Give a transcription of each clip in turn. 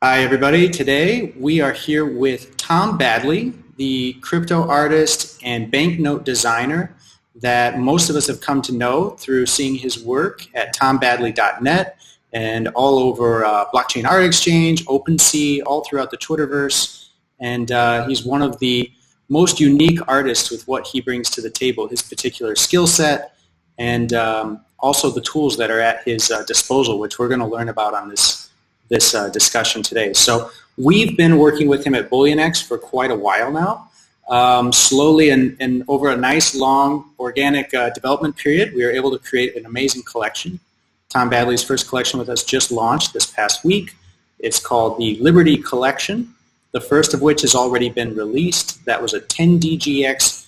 Hi, everybody. Today we are here with Tom Badley, the crypto artist and banknote designer that most of us have come to know through seeing his work at tombadley.net and all over Blockchain Art Exchange, OpenSea, all throughout the Twitterverse. And he's one of the most unique artists with what he brings to the table, his particular skill set, and also the tools that are at his disposal, which we're going to learn about on this discussion today. So we've been working with him at Bullionix for quite a while now. Slowly and over a nice, long, organic development period, we were able to create an amazing collection. Tom Badley's first collection with us just launched this past week. It's called the Liberty Collection, the first of which has already been released. That was a 10 DGX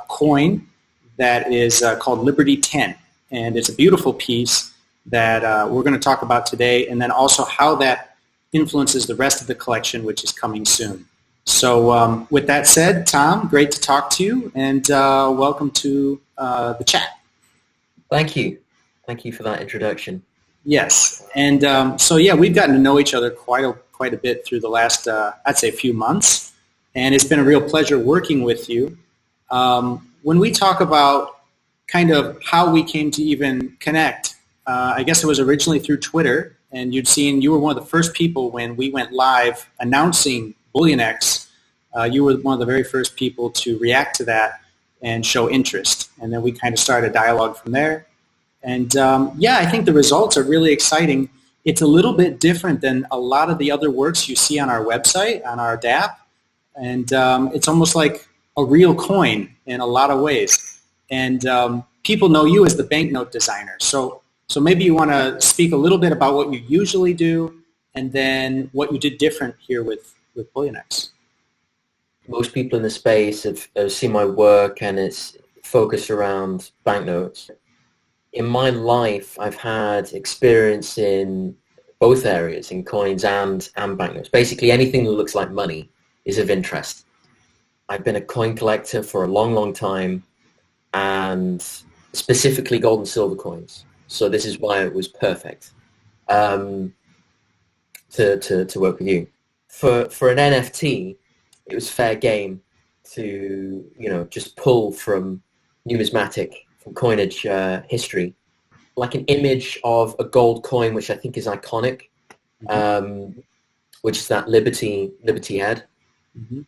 coin that is called Liberty 10, and it's a beautiful piece that we're going to talk about today, and then also how that influences the rest of the collection, which is coming soon. So with that said, Tom, great to talk to you, and welcome to the chat. Thank you. Thank you for that introduction. Yes, and so yeah, we've gotten to know each other quite a bit through the last, I'd say, few months, and it's been a real pleasure working with you. When we talk about kind of how we came to even connect, I guess it was originally through Twitter, and you were one of the first people when we went live announcing Bullionix. You were one of the very first people to react to that and show interest, and then we kind of started a dialogue from there. And yeah, I think the results are really exciting. It's a little bit different than a lot of the other works you see on our website, on our DApp, and it's almost like a real coin in a lot of ways. And people know you as the banknote designer. So maybe you want to speak a little bit about what you usually do and then what you did different here with Bullionix. Most people in the space have seen my work, and it's focused around banknotes. In my life, I've had experience in both areas, in coins and banknotes. Basically, anything that looks like money is of interest. I've been a coin collector for a long, long time, and specifically gold and silver coins. So this is why it was perfect to work with you. For an NFT, it was fair game to just pull from numismatic, from coinage history, like an image of a gold coin, which I think is iconic, which is that Liberty head. Mm-hmm.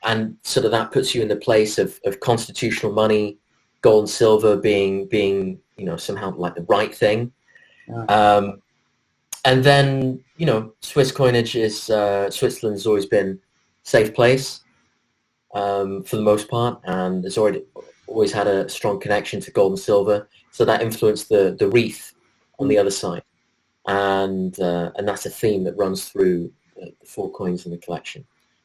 And sort of that puts you in the place of constitutional money, gold and silver being somehow like the right thing. Yeah. And then Swiss coinage is Switzerland has always been a safe place for the most part, and has always had a strong connection to gold and silver, so that influenced the wreath on the other side, and that's a theme that runs through the four coins in the collection.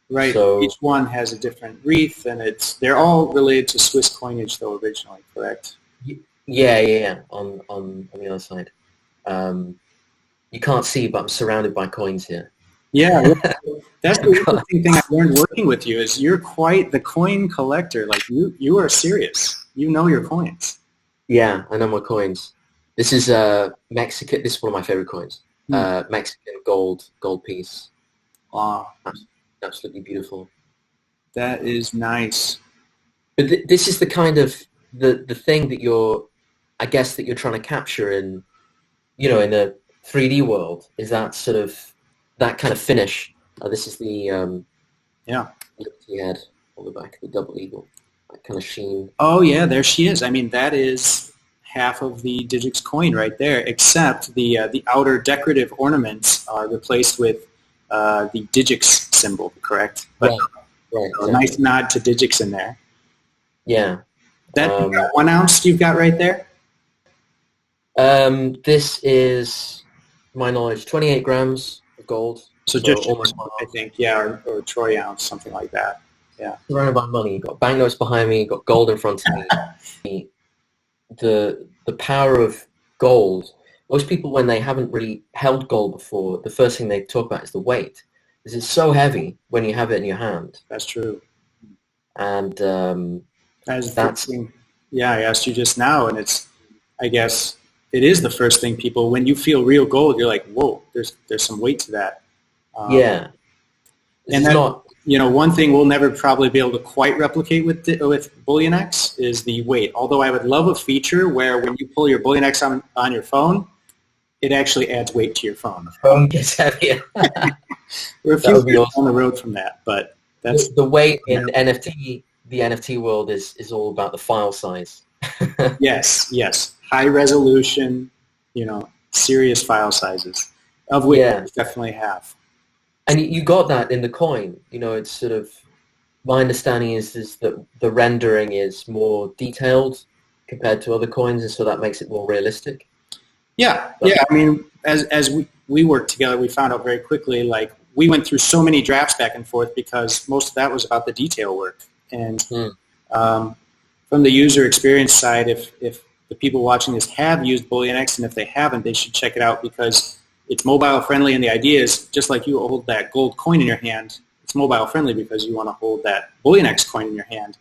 Right. So each one has a different wreath, and they're all related to Swiss coinage, though, originally, correct? Yeah. On the other side, you can't see, but I'm surrounded by coins here. Yeah, that's the interesting thing I learned working with you is you're quite the coin collector. Like you are serious. You know your coins. Yeah, I know my coins. This is Mexican. This is one of my favorite coins. Mexican gold piece. Wow. Absolutely beautiful. That is nice. But this is the kind of the thing that you're trying to capture in the 3D world, is that sort of that kind of finish. This is the Liberty head on the back of the double eagle, that kind of sheen. Oh yeah, there she is. I mean, that is half of the Digix coin right there, except the outer decorative ornaments are replaced with the Digix symbol, correct? But right. A nice nod to Digix in there. Yeah. That 1 ounce you've got right there? This is, to my knowledge, 28 grams of gold. So just almost, I think, yeah, or a troy ounce, something like that. Yeah. Surrounded by money. You've got banknotes behind me. You've got gold in front of me. The power of gold. Most people, when they haven't really held gold before, the first thing they talk about is the weight. Because it's so heavy when you have it in your hand. That's true. And that's yeah, I asked you just now, and it's, I guess, it is the first thing people, when you feel real gold, you're like, whoa, there's some weight to that. Yeah. And that, one thing we'll never probably be able to quite replicate with Bullionix is the weight. Although I would love a feature where when you pull your Bullionix on your phone, it actually adds weight to your phone. Phone gets heavier. We're a few years on the road from that, but that's the weight in NFT. The NFT world is all about the file size. Yes. High resolution, serious file sizes, of which we definitely have. And you got that in the coin. It's sort of, my understanding is that the rendering is more detailed compared to other coins, and so that makes it more realistic. Yeah. I mean, as we worked together, we found out very quickly, like, we went through so many drafts back and forth because most of that was about the detail work. And from the user experience side, if the people watching this have used Bullionix, and if they haven't, they should check it out because it's mobile friendly, and the idea is just like you hold that gold coin in your hand, it's mobile friendly because you want to hold that Bullionix coin in your hand.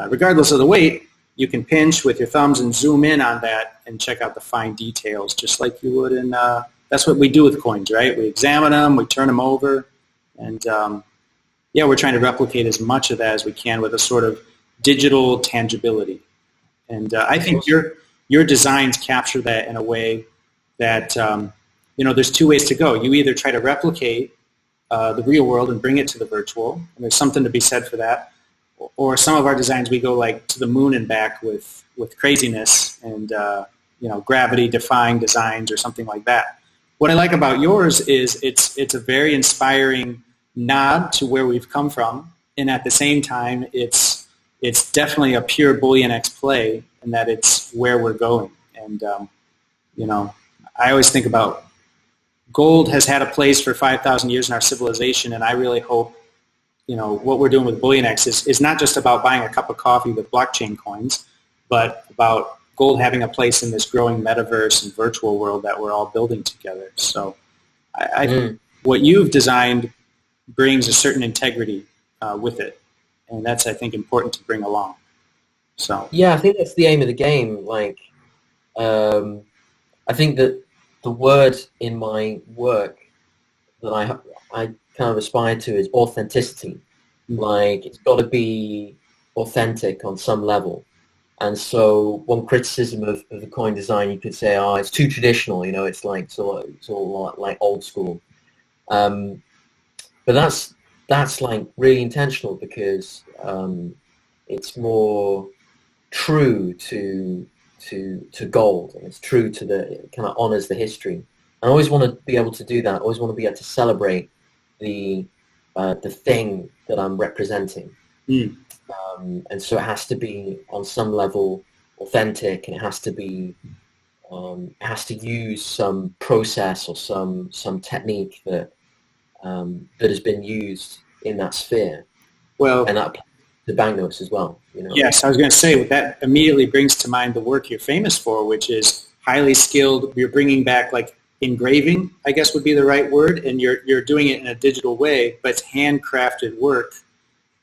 Regardless of the weight, you can pinch with your thumbs and zoom in on that and check out the fine details just like you would in, that's what we do with coins, right? We examine them, we turn them over, and we're trying to replicate as much of that as we can with a sort of digital tangibility. And I think your designs capture that in a way that, there's two ways to go. You either try to replicate the real world and bring it to the virtual, and there's something to be said for that, or some of our designs we go like to the moon and back with craziness and, gravity-defying designs or something like that. What I like about yours is it's a very inspiring nod to where we've come from, and at the same time, it's definitely a pure Bullionix play in that it's where we're going. And, I always think about gold has had a place for 5,000 years in our civilization, and I really hope, what we're doing with Bullionix is not just about buying a cup of coffee with blockchain coins, but about gold having a place in this growing metaverse and virtual world that we're all building together. So I think what you've designed brings a certain integrity with it, and that's, I think, important to bring along. So yeah, I think that's the aim of the game. Like, I think that the word in my work that I kind of aspire to is authenticity. Like, it's got to be authentic on some level. And so one criticism of the coin design, you could say, it's too traditional, it's like it's all like old school. But that's like really intentional because it's more true to gold, and it's true to the kind of honors the history. I always want to be able to do that. I always want to be able to celebrate the thing that I'm representing. And so it has to be on some level authentic, and it has to be use some process or some technique that has been used in that sphere. Well, and that the banknotes as well. Yes, I was going to say that immediately brings to mind the work you're famous for, which is highly skilled. You're bringing back like engraving, I guess would be the right word, and you're doing it in a digital way, but it's handcrafted work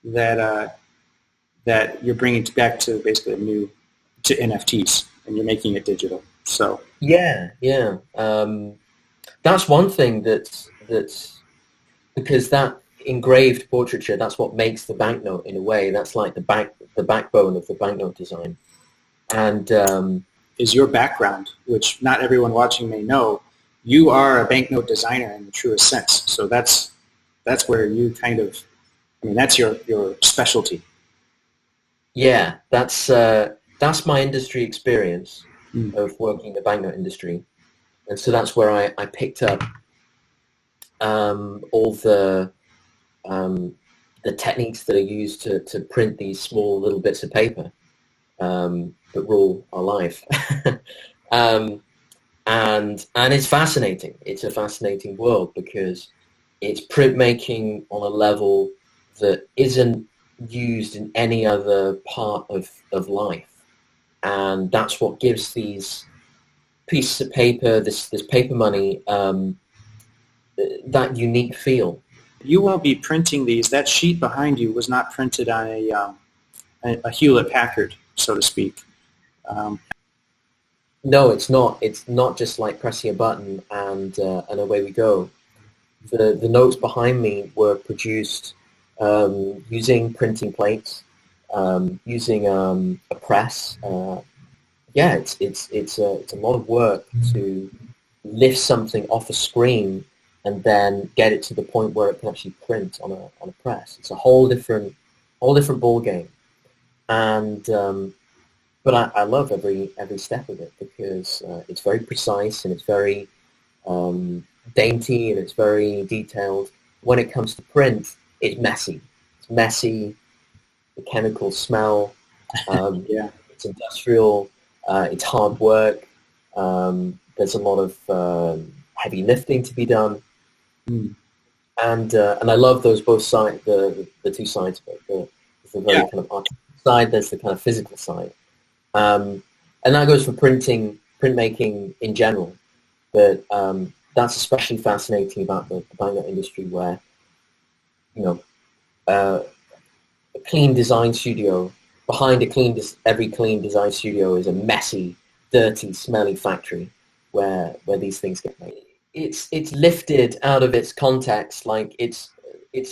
that you're bringing back to basically to NFTs, and you're making it digital. So yeah, that's one thing that's because that engraved portraiture, that's what makes the banknote in a way. That's like the backbone of the banknote design. And is your background, which not everyone watching may know, you are a banknote designer in the truest sense. So that's where you kind of, that's your specialty. Yeah, that's my industry experience of working in the banknote industry, and so that's where I picked up all the techniques that are used to print these small little bits of paper that rule our life. And it's fascinating. It's a fascinating world because it's printmaking on a level that isn't used in any other part of life. And that's what gives these pieces of paper, this paper money, that unique feel. You won't be printing these. That sheet behind you was not printed on a Hewlett-Packard, so to speak. No, it's not. It's not just like pressing a button and away we go. The notes behind me were produced using printing plates, using a press. Yeah, it's a lot of work to lift something off a screen and then get it to the point where it can actually print on a press. It's a whole different ball game, and but I love every step of it because it's very precise and it's very dainty and it's very detailed. When it comes to print, it's messy. It's messy. The chemicals smell. Yeah. It's industrial. It's hard work. There's a lot of heavy lifting to be done. And I love those both sides, the two sides of it. There's the very kind of artistic side. There's the kind of physical side. And that goes for printmaking in general. But that's especially fascinating about the banknote industry, where a clean design studio behind every clean design studio is a messy, dirty, smelly factory where these things get made. It's lifted out of its context, like it's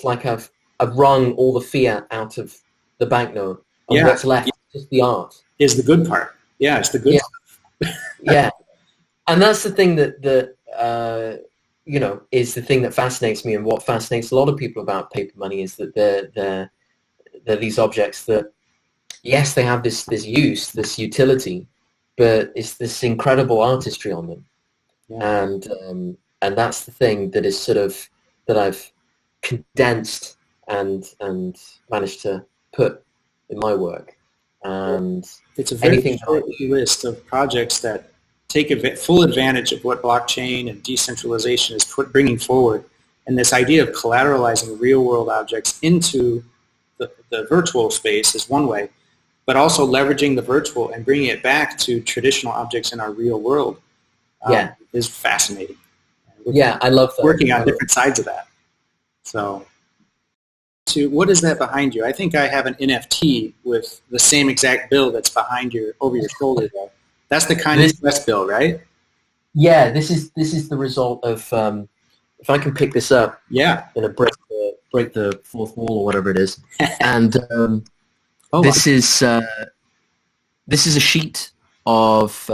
like I've wrung all the fiat out of the banknote, and what's left is just the art. Is the good part. Yeah, it's the good stuff. Yeah, and that's the thing that is the thing that fascinates me, and what fascinates a lot of people about paper money is that they're these objects that, yes, they have this use, this utility, but it's this incredible artistry on them. Yeah. And that's the thing that is sort of that I've condensed and managed to put in my work. And it's a very short list of projects that take full advantage of what blockchain and decentralization is bringing forward, and this idea of collateralizing real-world objects into the virtual space is one way, but also leveraging the virtual and bringing it back to traditional objects in our real world is fascinating. I love that. Working on different sides of that. So, what is that behind you? I think I have an NFT with the same exact bill that's behind over your shoulder there. That's the kind of West bill, right? Yeah, this is the result of if I can pick this up. Yeah. I'm gonna break the fourth wall or whatever it is, and this is a sheet of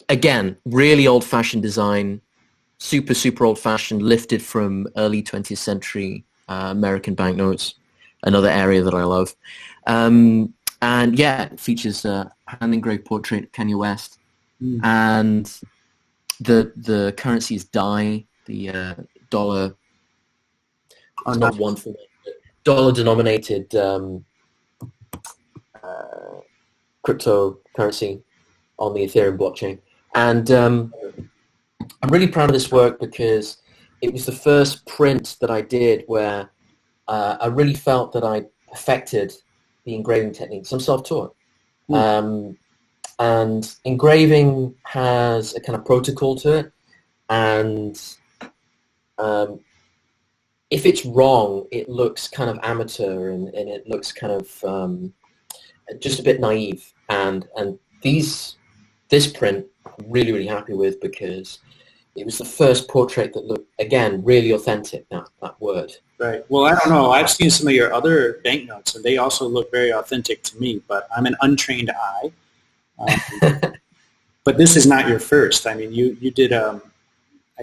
again, really old-fashioned design, super old-fashioned, lifted from early 20th century American banknotes, another area that I love. And yeah, it features a hand-engraved portrait of Kanye West, and the currency is DAI, the dollar. It's not one for dollar-denominated cryptocurrency on the Ethereum blockchain. And I'm really proud of this work because it was the first print that I did where I really felt that I perfected the engraving techniques. I'm self-taught. And engraving has a kind of protocol to it. And if it's wrong, it looks kind of amateur and it looks kind of just a bit naive. And this print I'm really happy with because it was the first portrait that looked, again, really authentic, that word. Right. Well, I don't know. I've seen some of your other banknotes, and they also look very authentic to me, but I'm an untrained eye. But this is not your first. I mean, you did, I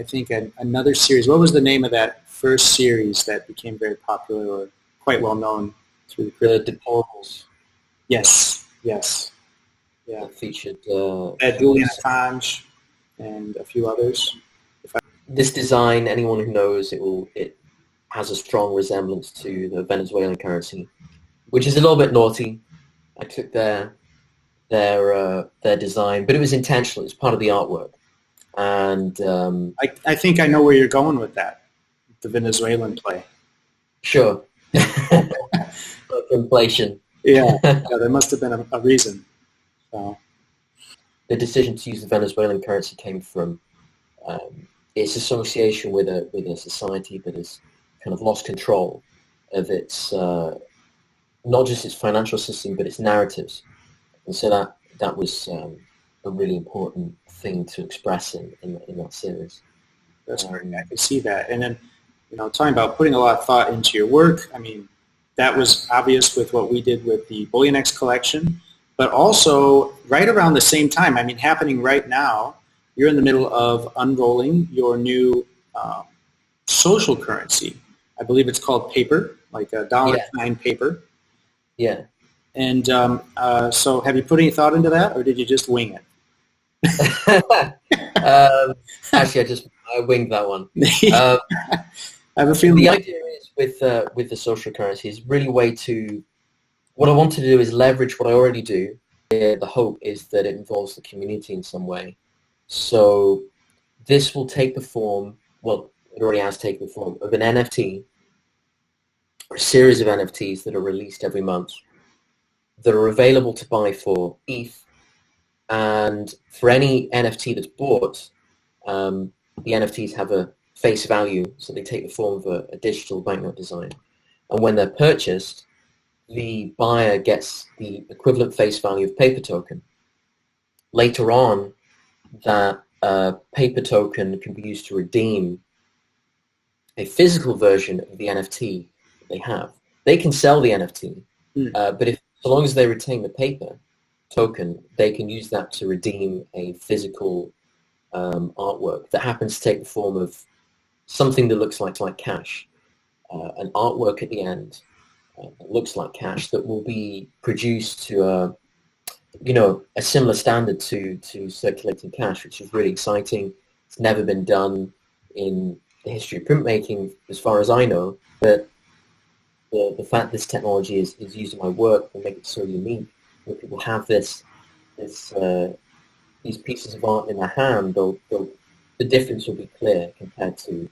think, another series. What was the name of that first series that became very popular or quite well known through the deplorables? Yes. Yeah, it featured Bullionix and a few others. This design, anyone who knows, it has a strong resemblance to the Venezuelan currency, which is a little bit naughty. I took their design, but it was intentional. It was part of the artwork. And I think I know where you're going with that, the Venezuelan play. Sure. Inflation. Yeah, there must have been a reason. So. The decision to use the Venezuelan currency came from its association with a society that has kind of lost control of its not just its financial system but its narratives, and so that was a really important thing to express in that series. That's great. I can see that. And then, talking about putting a lot of thought into your work, I mean, that was obvious with what we did with the Bullionix collection, but also right around the same time, I mean, happening right now, you're in the middle of unrolling your new social currency. I believe it's called paper, like a dollar sign paper. Yeah. And so have you put any thought into that, or did you just wing it? Actually, I winged that one. I have a feeling the idea is with the social currency is really a way to. What I want to do is leverage what I already do. The hope is that it involves the community in some way. So this will take the form. Well, it already has taken the form of an NFT, or a series of NFTs that are released every month, that are available to buy for ETH. And for any NFT that's bought, the NFTs have a face value, so they take the form of a digital banknote design. And when they're purchased, the buyer gets the equivalent face value of paper token. Later on, that paper token can be used to redeem a physical version of the NFT that they have. They can sell the NFT, but so long as they retain the paper token, they can use that to redeem a physical artwork that happens to take the form of something that looks like cash, an artwork at the end that looks like cash that will be produced to a similar standard to circulating cash, which is really exciting. It's never been done in the history of printmaking, as far as I know, but the fact this technology is used in my work will make it so unique. When people have these pieces of art in their hand, the difference will be clear compared to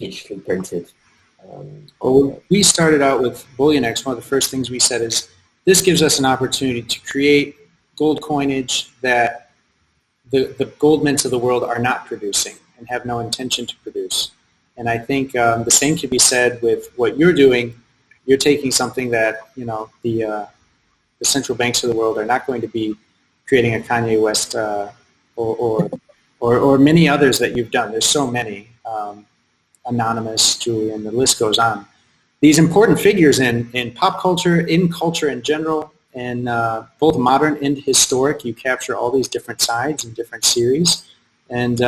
digitally printed. Well, we started out with Bullionix. One of the first things we said is this gives us an opportunity to create gold coinage that the gold mints of the world are not producing and have no intention to produce. And I think the same can be said with what you're doing. You're taking something that the central banks of the world are not going to be creating a Kanye West or many others that you've done. There's so many, Anonymous, Julian, the list goes on. These important figures in pop culture, in culture in general, and both modern and historic, you capture all these different sides in different series. And,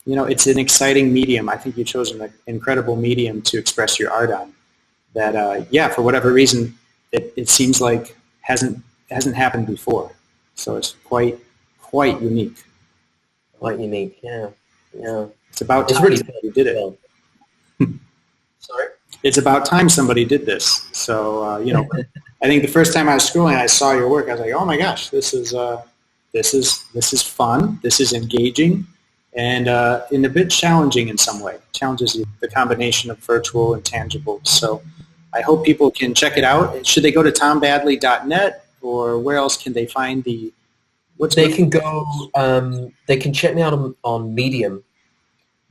it's an exciting medium. I think you chose an incredible medium to express your art on that, for whatever reason, it seems like hasn't happened before. So it's quite unique. Quite unique, yeah. It's about time really somebody did it. Sorry? It's about time somebody did this. So, I think the first time I was scrolling, I saw your work. I was like, oh my gosh, this is fun. This is engaging, and a bit challenging in some way. Challenges the combination of virtual and tangible. So I hope people can check it out. Should they go to tombadley.net, or where else can they find the? They can go. They can check me out on Medium.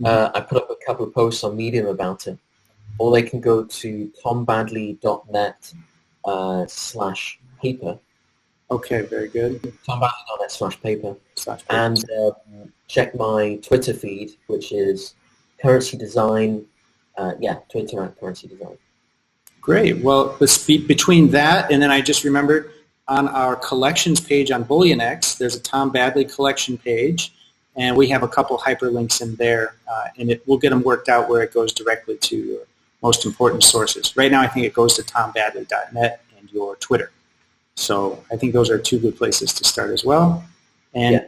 I put up a couple of posts on Medium about it, or they can go to tombadley.net /paper. Okay, very good. tombadley.net /paper. And check my Twitter feed, which is Currency Design. Twitter at Currency Design. Great. Well, between that and then I just remembered on our collections page on Bullionix, there's a Tom Badley collection page, and we have a couple hyperlinks in there, and we'll get them worked out where it goes directly to your most important sources. Right now, I think it goes to tombadley.net and your Twitter. So I think those are two good places to start as well. And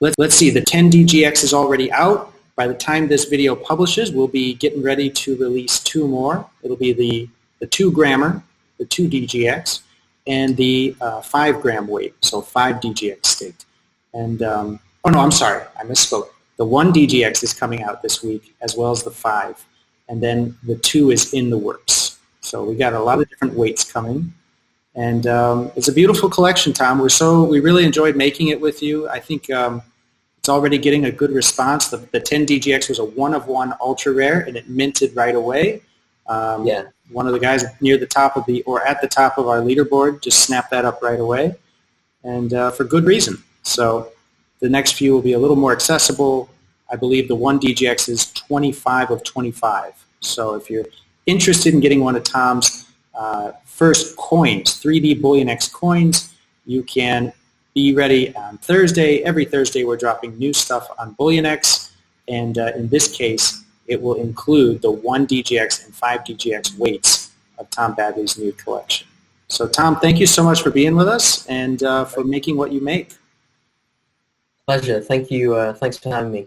let's see, the 10DGX is already out. By the time this video publishes, we'll be getting ready to release two more. It'll be the 2 grammer, the 2DGX, and the 5 gram weight, so 5 DGX staked. And, I'm sorry, I misspoke. The 1 DGX is coming out this week, as well as the 5. And then the 2 is in the works. So we got a lot of different weights coming. And it's a beautiful collection, Tom. We really enjoyed making it with you. I think it's already getting a good response. The 10 DGX was a 1-of-1 ultra rare, and it minted right away. One of the guys near the top at the top of our leaderboard just snapped that up right away. and for good reason. So the next few will be a little more accessible. I believe the 1DGX is 25 of 25. So if you're interested in getting one of Tom's first coins, 3D Bullionix coins, you can be ready on Thursday. Every Thursday we're dropping new stuff on Bullionix, and in this case it will include the 1DGX and 5DGX weights of Tom Badley's new collection. So Tom, thank you so much for being with us and for making what you make. Pleasure. Thank you. Thanks for having me.